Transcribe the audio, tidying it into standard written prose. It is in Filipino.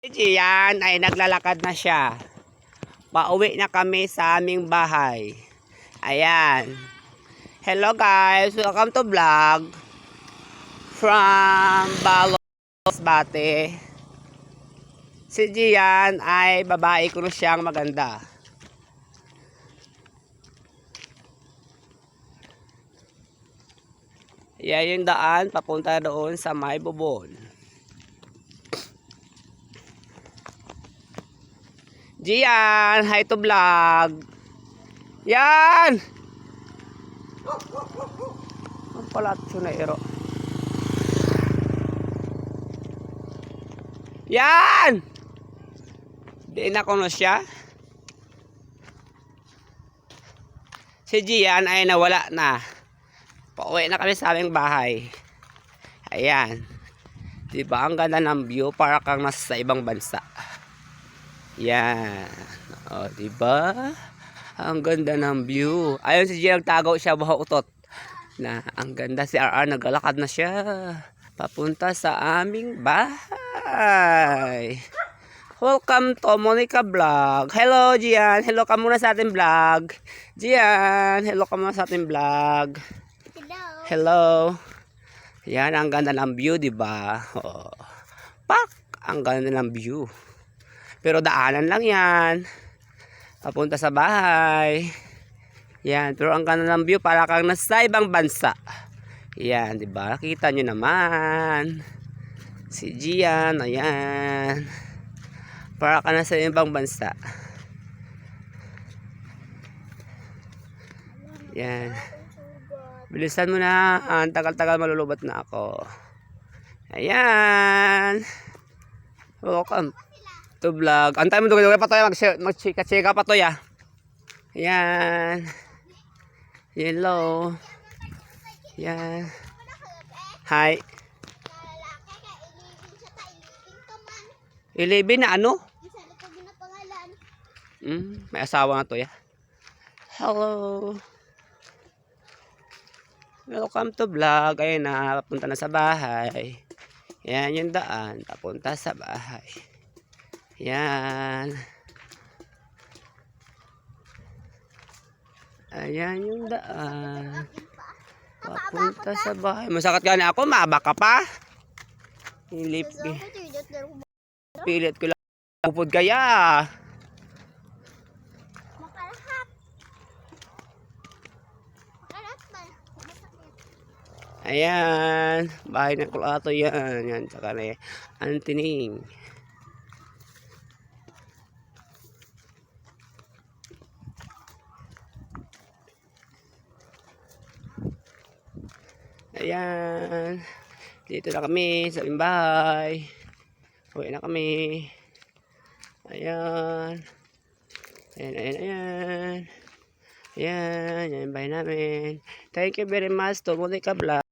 Yan ay naglalakad na siya. Pauwi na kami sa aming bahay. Ayan. Hello guys, welcome to vlog from Balos, Bate. Si Gian ay babae ko siyang maganda. Yan yung daan papunta doon sa May Bubon. Gian, hi to vlog. Yan! Ang palatso na ero. Yan! Di na kuno siya. Si Gian ay nawala na. Pauwi na kami sa aming bahay. Ayan. Diba ang ganda ng view, para kang nasa ibang bansa. Yan. O, diba? Ang ganda ng view. Ayun si Gian, nagtagaw siya, buha utot. Na, ang ganda si RR, naglalakad na siya. Papunta sa aming bahay. Welcome to Monica Vlog. Hello Gian, hello ka muna sa ating vlog. Gian, hello ka muna sa ating vlog. Hello. Yan, ang ganda ng view, diba? Oh. Pak! Ang ganda ng view. Pero daanan lang yan. Papunta sa bahay. Yan, pero ang ganda ng view, para kang nasa ibang bansa. Yan, diba? Nakita nyo naman. Si Gian, ayan. Para ka nasa ibang bansa. Yan. Bilisan mo na. Ang tagal-tagal malulubat na ako. Ayan. Welcome to vlog. Antay mo dugay-dugay pa to. Mag-chika-chika pa to ya. Ayan. Hello. Ayan. Hi. 11 na ano? May asawa na to ya. Hello. Welcome to vlog. Ayun na, papunta na sa bahay. Yan yung daan, papunta sa bahay. Yan. Ayan yung daan, papunta sa bahay. Masakit ka na ako, maaba ka pa. Pilit ko lang. Upod kaya. Ayan, bahay ng kulato yan. Yan, tsaka na antining. Ayan, dito na kami sa bahay. Uwi na kami. Ayan. Ayan, ayan, ayan. Ayan, yan yung bahay namin. Thank you very much to Monica Vlog.